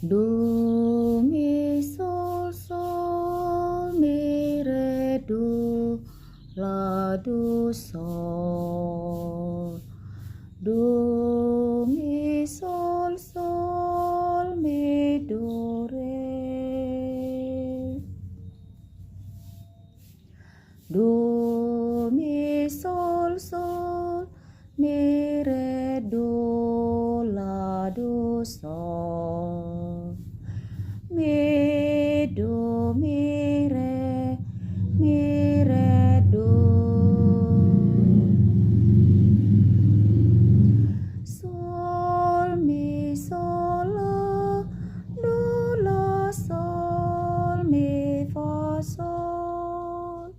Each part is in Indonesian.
Do, mi, sol, sol, mi, re, do, la, do, sol. Do, mi, sol, sol, mi, do, re. Do, mi, sol, sol, mi, re, do, la, do, sol. Mi, do, mi, re, do. Sol, mi, sol, la, do, la, sol, mi, fa, sol.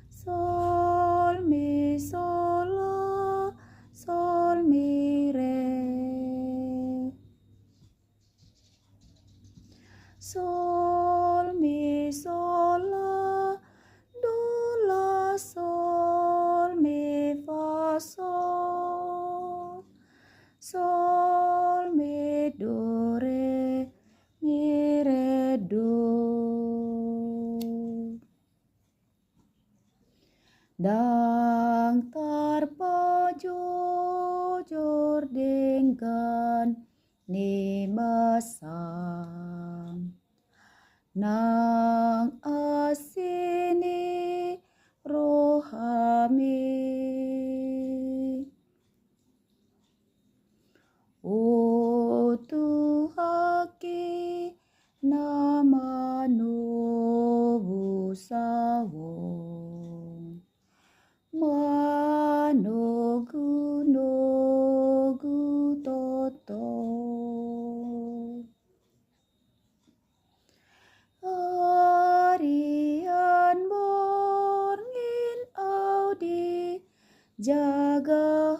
Sol, mi, sol, la, sol, mi, re. Sol, mi, sol, la, do, la, sol, mi, fa, sol. Sol, mi, do, re, mi, re, do. Dang tarpajojor dengan ni masam nang asini rohami o tuhaki nama nubu sawong manogu nogu toto Arian borngin audi jaga